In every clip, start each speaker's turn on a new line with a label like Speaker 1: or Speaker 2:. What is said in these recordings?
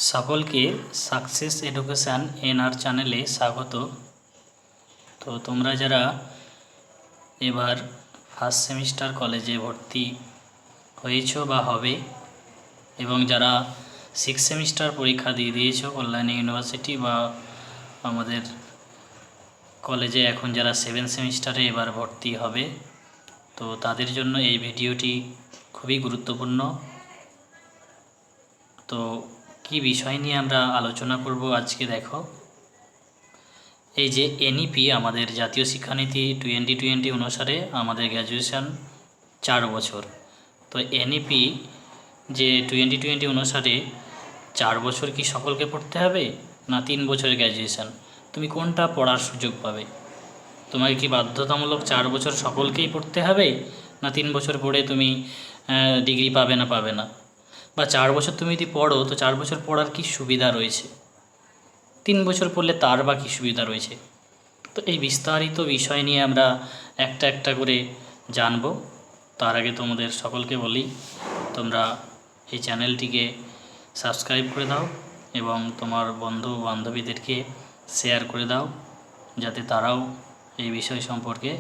Speaker 1: সকলকে success education NR চ্যানেলে স্বাগত। তো তোমরা যারা এবার ফার্স্ট সেমিস্টার কলেজে ভর্তি হয়েছো বা হবে এবং যারা সিক্স সেমিস্টার পরীক্ষা দিয়ে দিয়েছো কল্যাণী ইউনিভার্সিটি বা আমাদের কলেজে এখন যারা সেভেন সেমিস্টারে এবার ভর্তি হবে, তো তাদের জন্য এই ভিডিওটি খুবই গুরুত্বপূর্ণ। তো কি বিষয় নিয়ে আমরা আলোচনা করব আজকে দেখো, এই যে এনইপি আমাদের জাতীয় শিক্ষানীতি 2020 অনুসারে আমাদের গ্র্যাজুয়েশন 4 বছর। তো এনইপি যে 2020 অনুসারে 4 বছর কি সকলকে পড়তে হবে না 3 বছরের গ্র্যাজুয়েশন, তুমি কোনটা পড়ার সুযোগ পাবে? তোমাকে কি বাধ্যতামূলক 4 বছর সকলকেই পড়তে হবে না 3 বছর পড়ে তুমি ডিগ্রি পাবে না? বা 4 বছর তুমি যদি পড়ো তো 4 বছর পড়ার কি সুবিধা রয়েছে, 3 বছর পড়লে তার বা কী সুবিধা রয়েছে? তো এই বিস্তারিত বিষয় নিয়ে আমরা একটা একটা করে জানব। তার আগে তোমাদের সকলকে বলি, তোমরা এই চ্যানেলটিকে সাবস্ক্রাইব করে দাও এবং তোমার বন্ধু বান্ধবীদেরকে শেয়ার করে দাও, যাতে তারাও এই বিষয় সম্পর্কে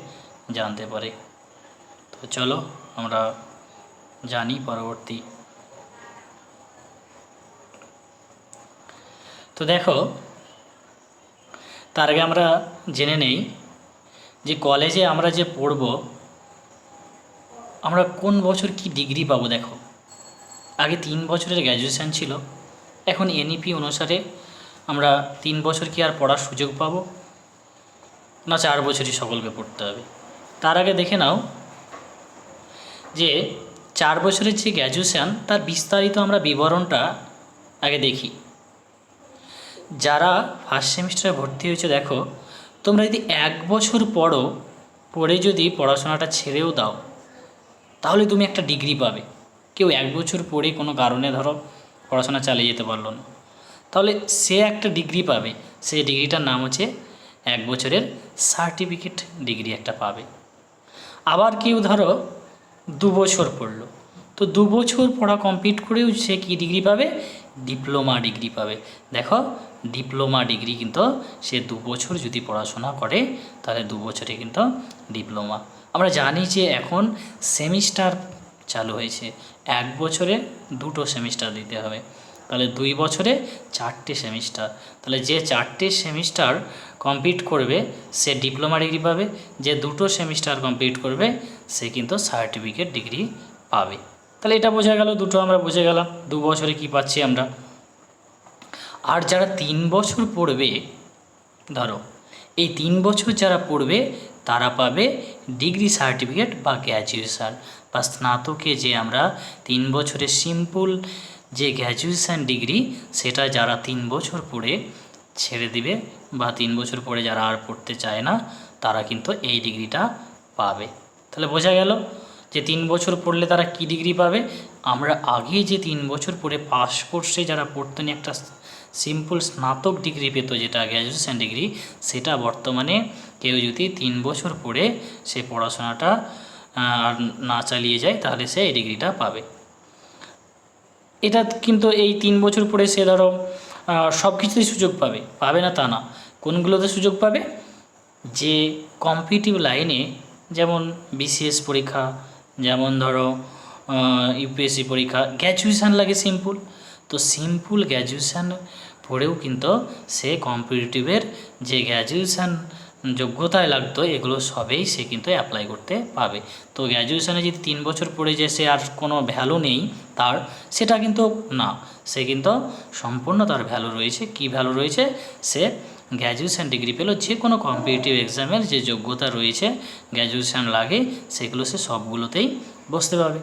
Speaker 1: জানতে পারে। তো চলো আমরা জানি পরবর্তী। তো দেখো, তার আগে আমরা জেনে নেই যে কলেজে আমরা যে পড়ব আমরা কোন বছর কি ডিগ্রি পাবো। দেখো, আগে 3 বছরের গ্র্যাজুয়েশন ছিল, এখন এনইপি অনুসারে আমরা 3 বছর কি আর পড়ার সুযোগ পাবো না 4 বছরই সকলকে পড়তে হবে? তার আগে দেখে নাও যে 4 বছরের যে গ্র্যাজুয়েশন তার বিস্তারিত আমরা বিবরণটা আগে দেখি। যারা ফার্স্ট সেমিস্টারে ভর্তি হয়েছে, দেখো তোমরা যদি 1 বছর পড়ে যদি পড়াশোনাটা ছেড়েও দাও তাহলে তুমি একটা ডিগ্রি পাবে। কেউ 1 বছর পড়ে কোনো কারণে ধরো পড়াশোনা চালিয়ে যেতে পারলো না, তাহলে সে একটা ডিগ্রি পাবে। সেই ডিগ্রিটার নাম হচ্ছে 1 বছরের সার্টিফিকেট ডিগ্রি একটা পাবে। আবার কেউ ধরো 2 বছর পড়লো, তো 2 বছর পড়া কমপ্লিট করেও সে কী ডিগ্রি পাবে? ডিপ্লোমা ডিগ্রি পাবে। দেখো, ডিপ্লোমা ডিগ্রি কিন্তু সে 2 বছর যদি পড়াশোনা করে তাহলে 2 বছরে কিন্তু ডিপ্লোমা। আমরা জানি যে এখন সেমিস্টার চালু হয়েছে, 1 বছরে 2টো সেমিস্টার দিতে হবে, তাহলে 2 বছরে 4টে সেমিস্টার। তাহলে যে 4টে সেমিস্টার কমপ্লিট করবে সে ডিপ্লোমা ডিগ্রি পাবে, যে 2টো সেমিস্টার কমপ্লিট করবে সে কিন্তু সার্টিফিকেট ডিগ্রি পাবে। তাহলে এটা বোঝা গেল, দুটো আমরা বুঝে গেলাম 2 বছরে কি পাচ্ছি আমরা। আর যারা 3 বছর পড়বে, ধরো এই 3 বছর যারা পড়বে তারা পাবে ডিগ্রি সার্টিফিকেট বা গ্র্যাজুয়েশান বা স্নাতকে যে আমরা 3 বছরের সিম্পল যে গ্র্যাজুয়েশান ডিগ্রি, সেটা যারা 3 বছর পড়ে ছেড়ে দিবে বা 3 বছর পড়ে যারা আর পড়তে চায় না তারা কিন্তু এই ডিগ্রিটা পাবে। তাহলে বোঝা গেল যে 3 বছর পড়লে তারা কি ডিগ্রি পাবে। আমরা আগে যে 3 বছর পড়ে পাস কোর্সে যারা পড়তেন একটা সিম্পল স্নাতক ডিগ্রি পেত যেটা গ্র্যাজুয়েশান ডিগ্রি, সেটা বর্তমানে কেউ যদি 3 বছর পড়ে সে পড়াশোনাটা আর না চালিয়ে যায় তাহলে সে এই ডিগ্রিটা পাবে। এটা কিন্তু এই 3 বছর পড়ে সে ধরো সব কিছুতেই সুযোগ পাবে না তা না। কোনগুলোতে সুযোগ পাবে? যে কম্পিটিটিভ লাইনে, যেমন বিসিএস পরীক্ষা, যেমন ধরো ইউপিএসসি পরীক্ষা, গ্র্যাজুয়েশান লাগে সিম্পল। তো সিম্পল গ্র্যাজুয়েশান পড়েও কিন্তু সে কম্পিটিটিভের যে গ্র্যাজুয়েশান যোগ্যতায় লাগতো এগুলো সবেই সে কিন্তু অ্যাপ্লাই করতে পাবে। তো গ্র্যাজুয়েশানে যদি 3 বছর পড়ে যে সে আর কোনো ভ্যালু নেই তার, সেটা কিন্তু না, সে কিন্তু সম্পূর্ণ তার ভ্যালু রয়েছে। কি ভ্যালু রয়েছে? সে গ্র্যাজুয়েশান ডিগ্রি পেল, যে কোনো কম্পিটিটিভ এক্সামের যে যোগ্যতা রয়েছে গ্র্যাজুয়েশান লাগে সেগুলো সে সবগুলোতেই বসতে পারবে।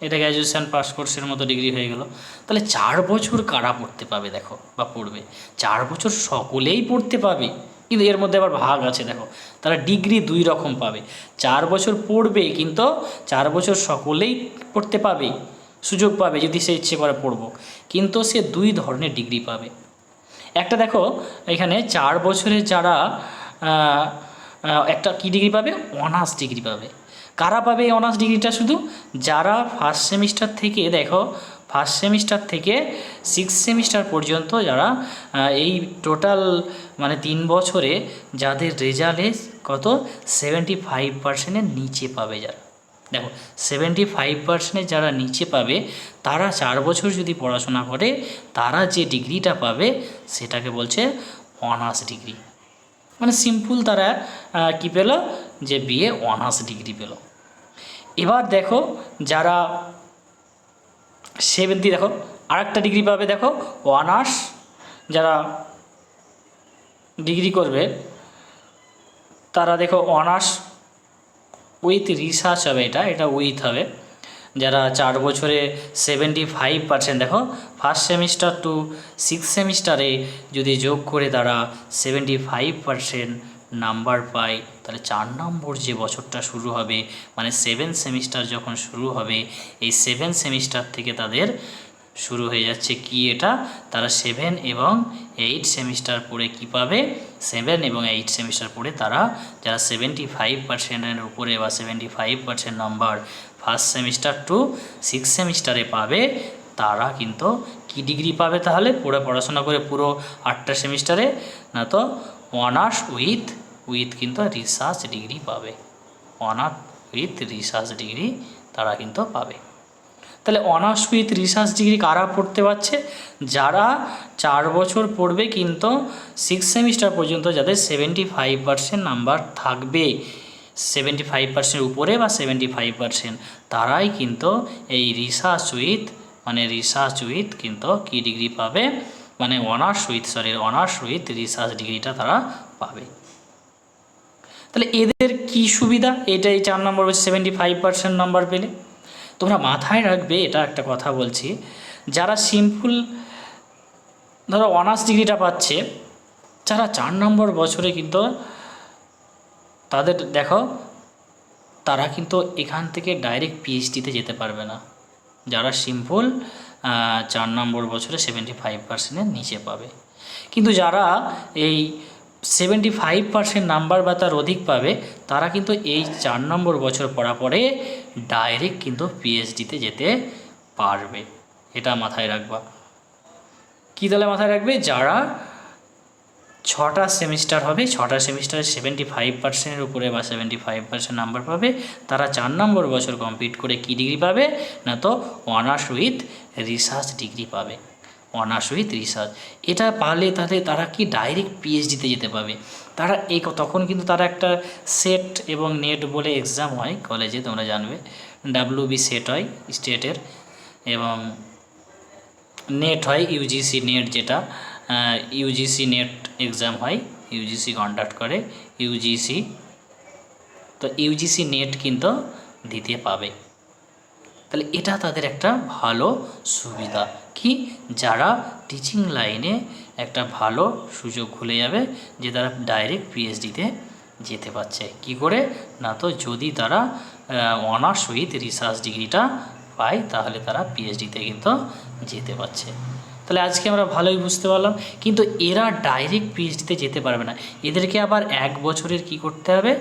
Speaker 1: এটা গ্র্যাজুয়েশান পাস কোর্সের মতো ডিগ্রি হয়ে গেল। তাহলে 4 বছর কারা পড়তে পাবে দেখো বা পড়বে? 4 বছর সকলেই পড়তে পাবে, কিন্তু এর মধ্যে আবার ভাগ আছে। দেখো, তারা ডিগ্রি 2 রকম পাবে। 4 বছর পড়বে কিন্তু 4 বছর সকলেই পড়তে পাবে, সুযোগ পাবে যদি সে ইচ্ছে করে পড়ব, কিন্তু সে 2 ধরনের ডিগ্রি পাবে। একটা দেখো এখানে 4 বছরে যারা একটা কী ডিগ্রি পাবে? অনার্স ডিগ্রি পাবে। কারা পাবে এই অনার্স ডিগ্রিটা? শুধু যারা ফার্স্ট সেমিস্টার থেকে, দেখো ফার্স্ট সেমিস্টার থেকে 6th সেমিস্টার পর্যন্ত যারা এই টোটাল মানে 3 বছরে যাদের রেজাল্টে কত 75%-এর নিচে পাবে, যারা দেখো 75%-এর যারা নিচে পাবে তারা 4 বছর যদি পড়াশোনা করে তারা যে ডিগ্রিটা পাবে সেটাকে বলছে অনার্স ডিগ্রি। মানে সিম্পল তারা কি পেল, যে বিএ অনার্স ডিগ্রি পেল। এবার দেখো যারা 70, দেখো আরেকটা ডিগ্রি পাবে, দেখো অনার্স যারা ডিগ্রি করবে তারা দেখো অনার্স উইথ রিসার্চ হবে, এটা উইথ হবে। যারা 4 বছরে 75%, দেখো ফার্স্ট সেমিস্টার টু 6th সেমিস্টারে যদি যোগ করে তারা 75% নাম্বার পায়, তাহলে 4 নম্বর যে বছরটা শুরু হবে মানে 7th সেমিস্টার যখন শুরু হবে, এই 7th সেমিস্টার থেকে তাদের শুরু হয়ে যাচ্ছে কি এটা, তারা 7 এবং 8 সেমিস্টার পড়ে কি পাবে, 7 এবং 8 সেমিস্টার পড়ে তারা যারা 75%-এর উপরে বা 75% number first semester two 6th সেমিস্টারে পাবে, তারা কিন্তু কি ডিগ্রি পাবে তাহলে পড়াশোনা করে পুরো 8টা সেমিস্টারে, না তো অনার্স উইথ কিন্তু রিসার্চ ডিগ্রি পাবে, অনার্স উইথ রিসার্চ ডিগ্রি তারা কিন্তু পাবে। তাহলে অনার্স উইথ রিসার্চ ডিগ্রি কারা পড়তে পারছে, যারা 4 বছর পড়বে কিন্তু 6th সেমিস্টার পর্যন্ত যাদের 75% নাম্বার থাকবে, 75% উপরে বা 75%, তারাই কিন্তু এই রিসার্চ উইথ কিন্তু কি ডিগ্রি পাবে, মানে অনার্স উইথ রিসার্চ ডিগ্রিটা তারা পাবে। তাহলে এদের কি সুবিধা, এটাই 4 নম্বর 75% নাম্বার পেলে। তোমরা মাথায় রাখবে, এটা একটা কথা বলছি, যারা সিম্পল ধরো অনার্স ডিগ্রিটা পাচ্ছে, যারা 4 নম্বর বছরে কিন্তু তাদের দেখো তারা কিন্তু এখান থেকে ডাইরেক্ট পিএইচডিতে যেতে পারবে না, যারা সিম্পল 4 নম্বর বছরে 75%-এর নিচে পাবে। কিন্তু যারা এই 75% নাম্বার বা তার অধিক পাবে তারা কিন্তু এই 4 নম্বর বছর পড়া পরে ডাইরেক্ট কিন্তু পিএইচডিতে যেতে পারবে, এটা মাথায় রাখবা। কী তাহলে মাথায় রাখবে, যারা 6টা সেমিস্টার হবে, 6টা সেমিস্টারে 75%-এর উপরে বা 75% নাম্বার পাবে, তারা 4 নম্বর বছর কমপ্লিট করে কি ডিগ্রি পাবে, না তো অনার্স উইথ রিসার্চ ডিগ্রি পাবে, অনার্স উইথ রিসার্চ। এটা পারলে তাহলে তারা কি ডাইরেক্ট পিএইচডিতে যেতে পাবে। তারা তখন কিন্তু তারা একটা সেট এবং নেট বলে এক্সাম হয় কলেজে, তোমরা জানবে WB সেট হয় স্টেটের, এবং নেট হয় ইউজিসি নেট, যেটা ইউজিসি নেট এক্সাম হয়, ইউজিসি কন্ডাক্ট করে ইউজিসি, তো ইউজিসি নেট কিন্তু দিতে পাবে। তাহলে এটা তাদের একটা ভালো সুবিধা, কি যারা টিচিং লাইনে একটা ভালো সুযোগ খুলে যাবে, যে তারা ডাইরেক্ট পিএইচডিতে যেতে পারছে। কি করে, না তো যদি তারা অনার্স উইথ রিসার্চ ডিগ্রিটা পায় তাহলে তারা পিএইচডিতে কিন্তু যেতে পারছে। তাহলে আজকে আমরা ভালোই বুঝতে পারলাম, কিন্তু এরা ডাইরেক্ট পিএইচডিতে যেতে পারবে না, এদেরকে আবার 1 বছরের কি করতে হবে,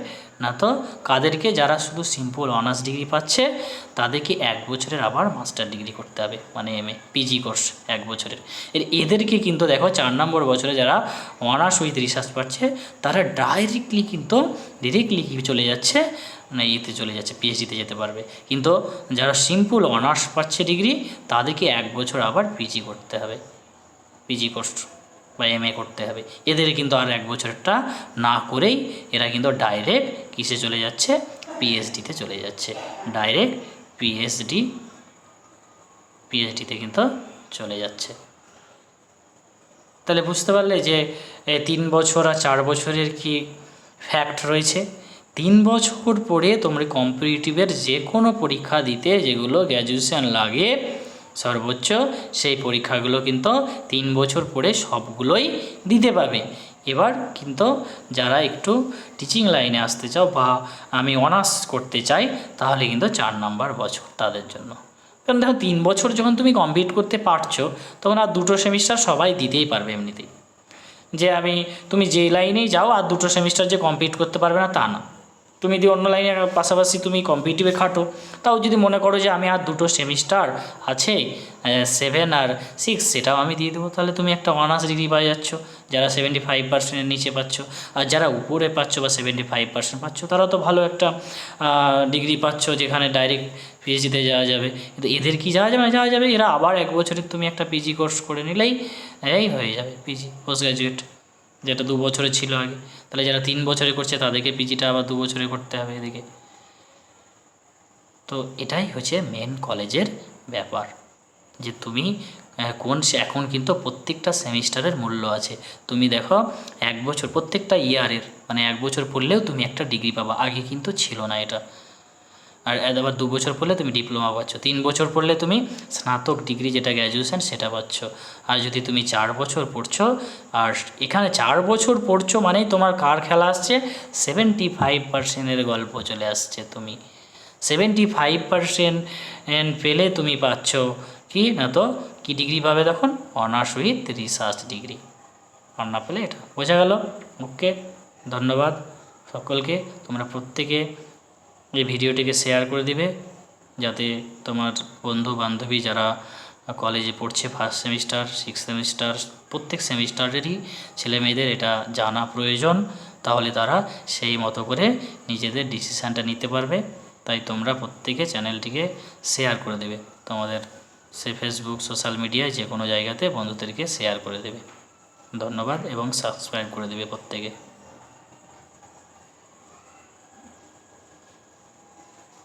Speaker 1: না তো কাদেরকে, যারা শুধু সিম্পল অনার্স ডিগ্রি পাচ্ছে তাদেরকে 1 বছরের আবার মাস্টার ডিগ্রি করতে হবে, মানে MA পিজি কোর্স 1 বছরের। এদেরকে কিন্তু দেখো 4 নম্বর বছরে যারা অনার্স উইথ রিসার্চ পাচ্ছে তারা ডাইরেক্টলি কি চলে যাচ্ছে, না এতে চলে যাচ্ছে, পিএইচডিতে যেতে পারবে। কিন্তু যারা সিম্পল অনার্স পাচ্ছে ডিগ্রি তাদেরকে 1 বছর আবার পিজি করতে হবে, পিজি কোর্স বা MA করতে হবে। এদের কিন্তু আর 1 বছরটা না করেই এরা কিন্তু ডাইরেক্ট কিসে চলে যাচ্ছে, পিএইচডিতে চলে যাচ্ছে, ডাইরেক্ট পিএইচডিতে কিন্তু চলে যাচ্ছে। তাহলে বুঝতে পারলে যে 3 বছর আর 4 বছরের কি ফ্যাক্ট রয়েছে। 3 বছর পরে তোমরা কম্পিটিটিভের যে কোনো পরীক্ষা দিতে যেগুলো গ্র্যাজুয়েশন লাগে সর্বোচ্চ, সেই পরীক্ষাগুলো কিন্তু 3 বছর পরে সবগুলোই দিতে পারবে। এবার কিন্তু যারা একটু টিচিং লাইনে আসতে চাও বা আমি অনার্স করতে চাই তাহলে কিন্তু 4 নম্বর বছর তাদের জন্য। কারণ দেখো 3 বছর যখন তুমি কমপ্লিট করতে পারছো তখন আর 2টো সেমিস্টার সবাই দিতেই পারবে এমনিতেই, যে তুমি যে লাইনেই যাও আর 2টো সেমিস্টার যে কমপ্লিট করতে পারবে না তা না। তুমি যদি অন্য লাইনের পাশাপাশি তুমি কম্পিটিটিভে খাটো, তাও যদি মনে করো যে আমি আর 2টো সেমিস্টার আছে 7 আর 6 সেটাও আমি দিয়ে দেবো, তাহলে তুমি একটা অনার্স ডিগ্রি পাই যাচ্ছ, যারা 75%-এর নিচে পাচ্ছ। আর যারা উপরে পাচ্ছ বা 75% পাচ্ছ তারা তো ভালো একটা ডিগ্রি পাচ্ছ, যেখানে ডাইরেক্ট পিএইচডিতে যাওয়া যাবে। কিন্তু এদের কি যাওয়া যাবে না, যাওয়া যাবে, এরা আবার 1 বছরের তুমি একটা পিজি কোর্স করে নিলেই এই হয়ে যাবে পিজি পোস্ট গ্র্যাজুয়েট, যেটা 2 বছরের ছিল আগে। তাহলে যারা 3 বছরে করছে তাদেরকে পিজিটা আবার 2 বছরে করতে হবে এদিকে। তো এটাই হচ্ছে মেন কলেজের ব্যাপার, যে তুমি এখন কিন্তু প্রত্যেকটা সেমিস্টারের মূল্য আছে। তুমি দেখো 1 বছর প্রত্যেকটা ইয়ারের, মানে 1 বছর পড়লেও তুমি একটা ডিগ্রি পাবা, আগে কিন্তু ছিল না এটা। আর আবার 2 বছর পড়লে তুমি ডিপ্লোমা পাচ্ছ, 3 বছর পড়লে তুমি স্নাতক ডিগ্রি যেটা গ্র্যাজুয়েশন সেটা পাচ্ছ। আর যদি তুমি 4 বছর পড়ছো, আর এখানে 4 বছর পড়ছো মানেই তোমার কার খেলা আসছে, 75%-এর গল্প চলে আসছে। তুমি 75% পেলে তুমি পাচ্ছ কি না, তো কী ডিগ্রি পাবে তখন, অনার্স উইথ রিসার্চ ডিগ্রি। আর না পেলে এটা বোঝা গেল। ওকে, ধন্যবাদ সকলকে। তোমরা প্রত্যেকে এই ভিডিওটিকে শেয়ার করে দিবে, যাতে তোমার বন্ধু বান্ধবী যারা কলেজে পড়ছে 1st সেমিস্টার 6th সেমিস্টার প্রত্যেক সেমিস্টারেরই ছেলে মেয়েদের এটা জানা প্রয়োজন, তাহলে তারা সেই মতো করে নিজেদের ডিসিশানটা নিতে পারবে। তাই তোমরা প্রত্যেকে চ্যানেলটিকে শেয়ার করে দেবে, তোমাদের ফেসবুক সোশ্যাল মিডিয়ায় যে কোনো জায়গাতে বন্ধুদেরকে শেয়ার করে দেবে। ধন্যবাদ এবং সাবস্ক্রাইব করে দেবে প্রত্যেকে।